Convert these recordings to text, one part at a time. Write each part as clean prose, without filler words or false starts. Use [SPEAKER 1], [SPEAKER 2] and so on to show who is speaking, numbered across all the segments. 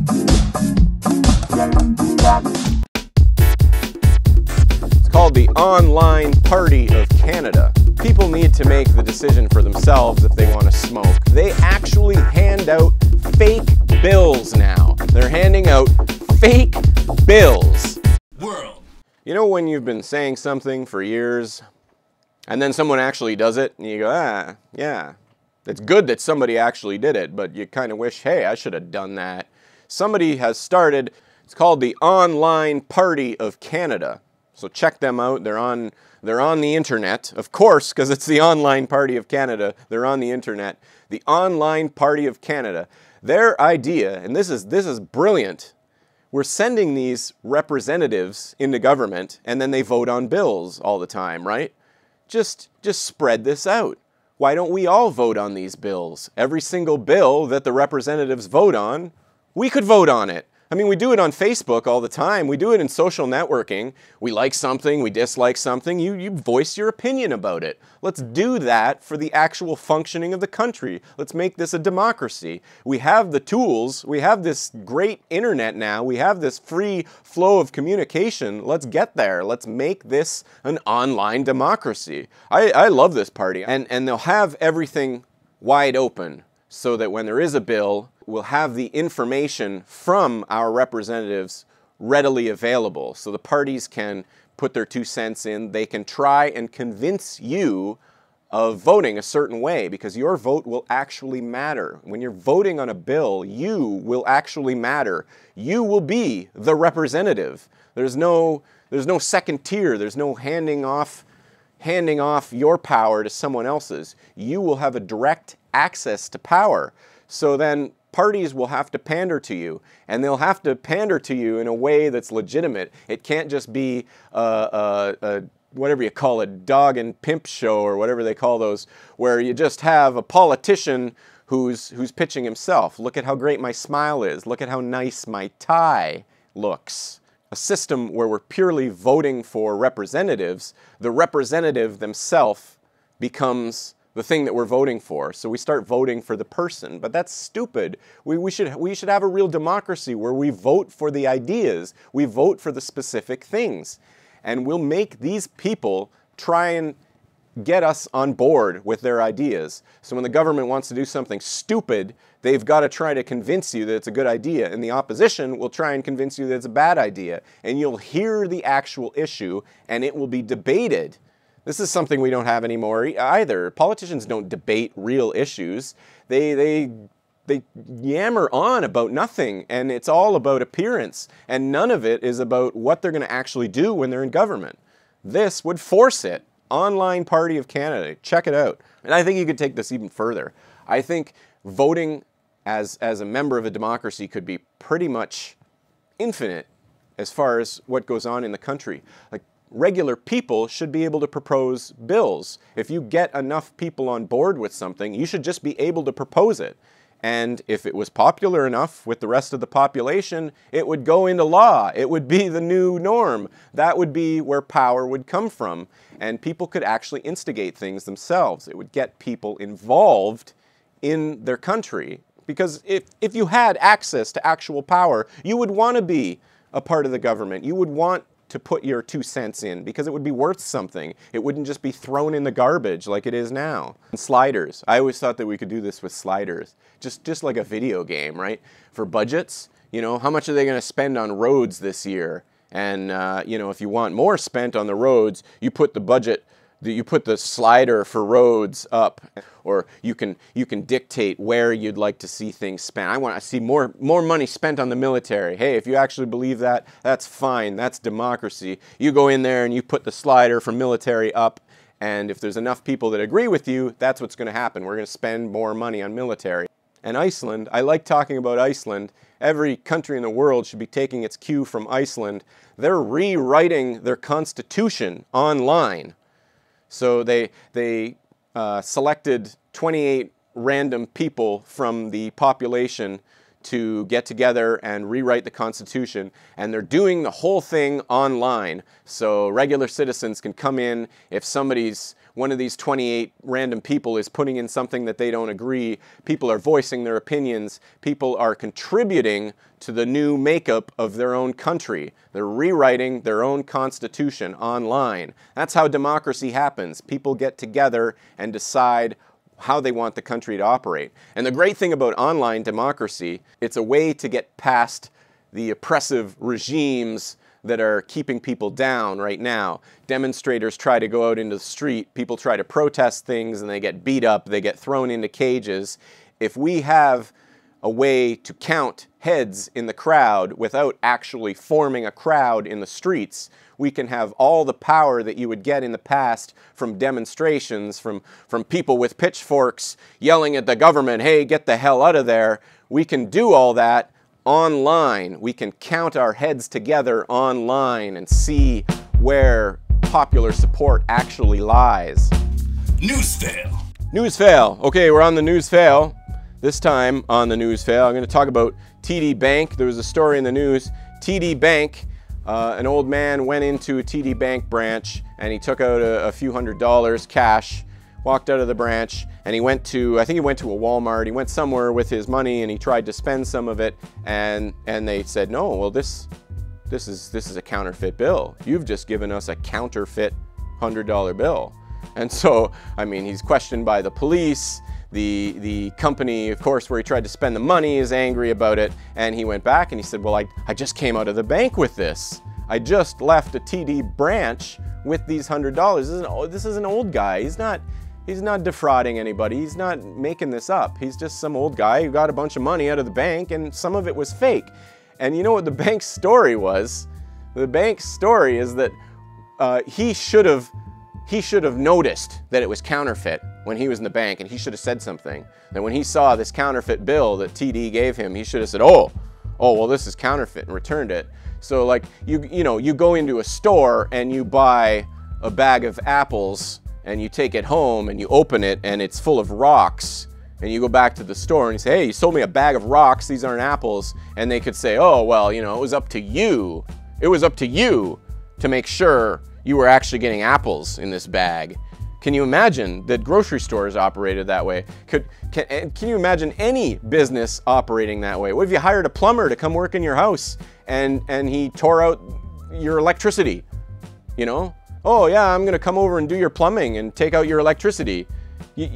[SPEAKER 1] It's called the Online Party of Canada. People need to make the decision for themselves if they want to smoke. They actually hand out fake bills now. They're handing out fake bills.
[SPEAKER 2] World.
[SPEAKER 1] You know when you've been saying something for years and then someone actually does it and you go, ah, yeah, it's good that somebody actually did it, but you kind of wish, hey, I should have done that. Somebody has started, it's called the Online Party of Canada. So check them out. They're on the internet, of course, because it's the Online Party of Canada. They're on the internet. The Online Party of Canada. Their idea, and this is brilliant. We're sending these representatives into government, and then they vote on bills all the time, right? Just spread this out. Why don't we all vote on these bills? Every single bill that the representatives vote on, we could vote on it. I mean, we do it on Facebook all the time. We do it in social networking. We like something, we dislike something. You voice your opinion about it. Let's do that for the actual functioning of the country. Let's make this a democracy. We have the tools. We have this great internet now. We have this free flow of communication. Let's get there. Let's make this an online democracy. I love this party. And they'll have everything wide open so that when there is a bill, we'll have the information from our representatives readily available. So the parties can put their 2 cents in. They can try and convince you of voting a certain way because your vote will actually matter. When you're voting on a bill, you will actually matter. You will be the representative. There's no second tier. There's no handing off your power to someone else's. You will have a direct access to power. So then parties will have to pander to you, and they'll have to pander to you in a way that's legitimate. It can't just be whatever you call it, dog and pimp show or whatever they call those, where you just have a politician who's pitching himself. Look at how great my smile is. Look at how nice my tie looks. A system where we're purely voting for representatives, the representative themselves becomes the thing that we're voting for. So we start voting for the person, but that's stupid. We should have a real democracy where we vote for the ideas, we vote for the specific things, and we'll make these people try and get us on board with their ideas. So when the government wants to do something stupid, they've got to try to convince you that it's a good idea, and the opposition will try and convince you that it's a bad idea, and you'll hear the actual issue, and it will be debated. This is something we don't have anymore either. Politicians don't debate real issues. They yammer on about nothing, and it's all about appearance, and none of it is about what they're going to actually do when they're in government. This would force it. Online Party of Canada. Check it out. And I think you could take this even further. I think voting as a member of a democracy could be pretty much infinite as far as what goes on in the country. Like, regular people should be able to propose bills. If you get enough people on board with something, you should just be able to propose it. And if it was popular enough with the rest of the population, it would go into law. It would be the new norm. That would be where power would come from. And people could actually instigate things themselves. It would get people involved in their country. Because if you had access to actual power, you would want to be a part of the government. You would want to put your 2 cents in because it would be worth something. It wouldn't just be thrown in the garbage like it is now. And sliders. I always thought that we could do this with sliders. Just like a video game, right? For budgets, you know, how much are they going to spend on roads this year? And, you know, if you want more spent on the roads, you put the budget, you put the slider for roads up, or you can dictate where you'd like to see things spent. I want to see more money spent on the military. Hey, if you actually believe that, that's fine. That's democracy. You go in there and you put the slider for military up, and if there's enough people that agree with you, that's what's going to happen. We're going to spend more money on military. And Iceland, I like talking about Iceland. Every country in the world should be taking its cue from Iceland. They're rewriting their constitution online. So they selected 28 random people from the population to get together and rewrite the Constitution, and they're doing the whole thing online. So regular citizens can come in. If one of these 28 random people is putting in something that they don't agree, people are voicing their opinions, people are contributing to the new makeup of their own country. They're rewriting their own constitution online. That's how democracy happens. People get together and decide how they want the country to operate. And the great thing about online democracy, it's a way to get past the oppressive regimes that are keeping people down right now. Demonstrators try to go out into the street, people try to protest things, and they get beat up, they get thrown into cages. If we have a way to count heads in the crowd without actually forming a crowd in the streets, we can have all the power that you would get in the past from demonstrations, from people with pitchforks yelling at the government, hey, get the hell out of there. We can do all that online. We can count our heads together online and see where popular support actually lies.
[SPEAKER 2] News fail.
[SPEAKER 1] News fail. Okay, we're on the news fail. This time on the news fail, I'm going to talk about TD Bank. There was a story in the news. TD Bank, an old man went into a TD Bank branch and he took out a few $100s cash, walked out of the branch, and he went to, I think he went to a Walmart. He went somewhere with his money and he tried to spend some of it, and they said, no, well, this is a counterfeit bill. You've just given us a counterfeit $100 bill. And so, I mean, he's questioned by the police. The company, of course, where he tried to spend the money is angry about it, and he went back and he said, well, I just came out of the bank with this. I just left a TD branch with these $100. This is an old guy. He's not defrauding anybody. He's not making this up. He's just some old guy who got a bunch of money out of the bank, and some of it was fake. And you know what the bank's story was? The bank's story is that he should have noticed that it was counterfeit when he was in the bank, and he should have said something. That when he saw this counterfeit bill that TD gave him, he should have said, oh, well, this is counterfeit, and returned it. So like, you know, you go into a store and you buy a bag of apples and you take it home and you open it and it's full of rocks, and you go back to the store and you say, hey, you sold me a bag of rocks, these aren't apples. And they could say, oh, well, you know, it was up to you. It was up to you to make sure you were actually getting apples in this bag. Can you imagine that grocery stores operated that way? Can you imagine any business operating that way? What if you hired a plumber to come work in your house and he tore out your electricity? You know? Oh yeah, I'm gonna come over and do your plumbing and take out your electricity. I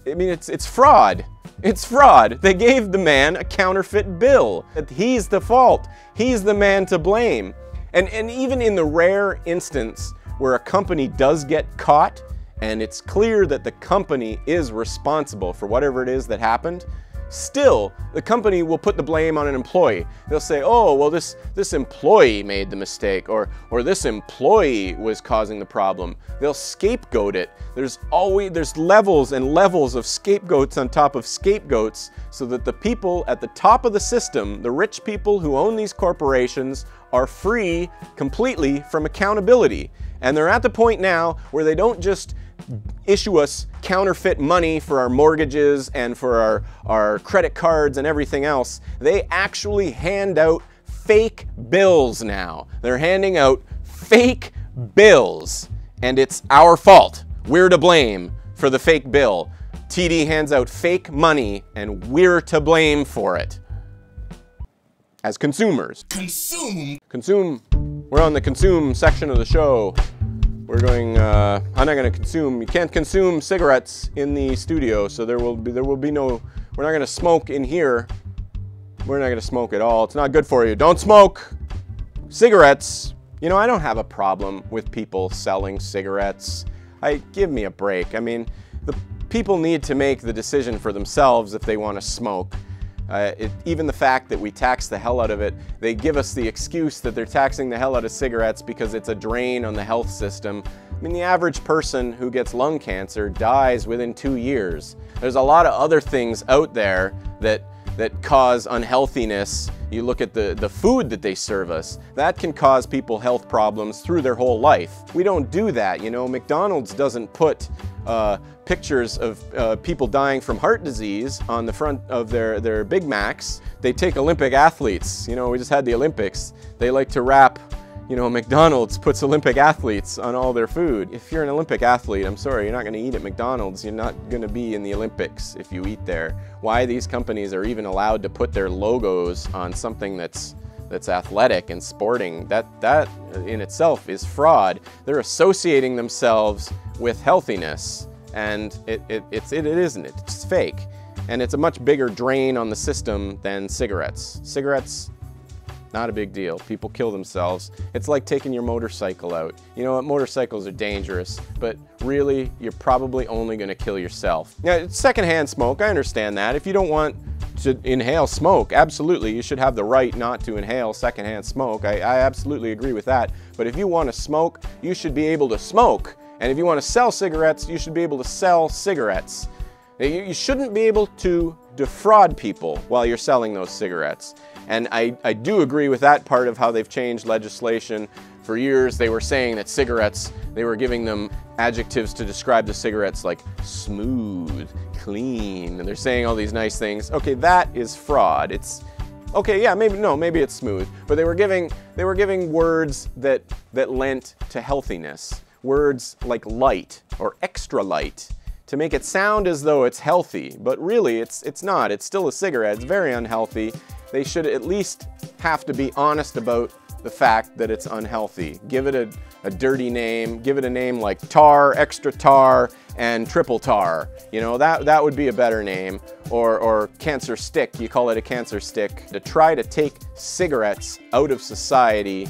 [SPEAKER 1] mean, it's fraud. It's fraud. They gave the man a counterfeit bill. He's the fault. He's the man to blame. And even in the rare instance where a company does get caught and it's clear that the company is responsible for whatever it is that happened, still, the company will put the blame on an employee. They'll say, oh, well, this employee made the mistake, or this employee was causing the problem. They'll scapegoat it. There's levels and levels of scapegoats on top of scapegoats, so that the people at the top of the system, the rich people who own these corporations, are free completely from accountability. And they're at the point now where they don't just issue us counterfeit money for our mortgages and for our credit cards and everything else. They actually hand out fake bills now. They're handing out fake bills, and it's our fault. We're to blame for the fake bill. TD hands out fake money, and we're to blame for it as consumers. Consume. We're on the consume section of the show. We're going, I'm not going to consume, you can't consume cigarettes in the studio, so there will be no, we're not going to smoke in here. We're not going to smoke at all. It's not good for you. Don't smoke cigarettes. You know, I don't have a problem with people selling cigarettes. Give me a break. I mean, the people need to make the decision for themselves if they want to smoke. Even the fact that we tax the hell out of it, they give us the excuse that they're taxing the hell out of cigarettes because it's a drain on the health system. I mean, the average person who gets lung cancer dies within 2 years. There's a lot of other things out there that that cause unhealthiness. You look at the food that they serve us. That can cause people health problems through their whole life. We don't do that, you know. McDonald's doesn't put pictures of people dying from heart disease on the front of their Big Macs. They take Olympic athletes. You know, we just had the Olympics. They like to wrap, you know, McDonald's puts Olympic athletes on all their food. If you're an Olympic athlete, I'm sorry, you're not going to eat at McDonald's. You're not going to be in the Olympics if you eat there. Why these companies are even allowed to put their logos on something that's athletic and sporting, that in itself is fraud. They're associating themselves with healthiness, and it isn't. It's fake. And it's a much bigger drain on the system than cigarettes. Cigarettes, not a big deal. People kill themselves. It's like taking your motorcycle out. You know what, motorcycles are dangerous, but really, you're probably only gonna kill yourself. Now, secondhand smoke, I understand that. If you don't want to inhale smoke, absolutely, you should have the right not to inhale secondhand smoke. I absolutely agree with that. But if you want to smoke, you should be able to smoke. And if you want to sell cigarettes, you should be able to sell cigarettes. You shouldn't be able to defraud people while you're selling those cigarettes. And I do agree with that part of how they've changed legislation. For years, they were saying that cigarettes, they were giving them adjectives to describe the cigarettes like smooth, clean, and they're saying all these nice things. Okay, that is fraud. It's, okay, yeah, maybe it's smooth, but they were giving words that lent to healthiness. Words like light or extra light, to make it sound as though it's healthy, but really it's not. It's still a cigarette. It's very unhealthy. They should at least have to be honest about the fact that it's unhealthy. Give it a dirty name. Give it a name like tar, extra tar, and triple tar. You know, that would be a better name. Or cancer stick. You call it a cancer stick. To try to take cigarettes out of society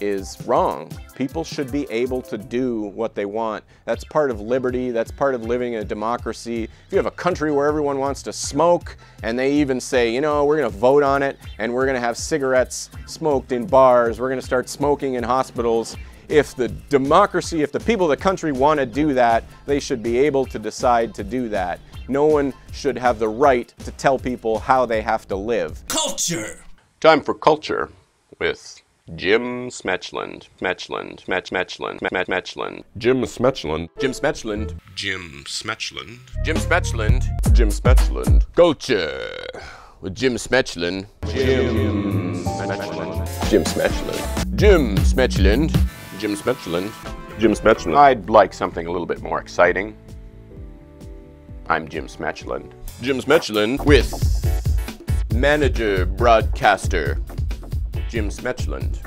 [SPEAKER 1] is wrong. People should be able to do what they want. That's part of liberty. That's part of living in a democracy. If you have a country where everyone wants to smoke and they even say, you know, we're going to vote on it and we're going to have cigarettes smoked in bars, we're going to start smoking in hospitals. If the democracy, if the people of the country want to do that, they should be able to decide to do that. No one should have the right to tell people how they have to live.
[SPEAKER 2] Culture.
[SPEAKER 1] Time for culture with Jim Smetchland. Jim Smetchland. Jim Smetchland. Culture with Jim Smetchland. Jim Smetchland. I'd like something a little bit more exciting. I'm Jim Smetchland. Jim Smetchland with manager broadcaster Jim Smetchland.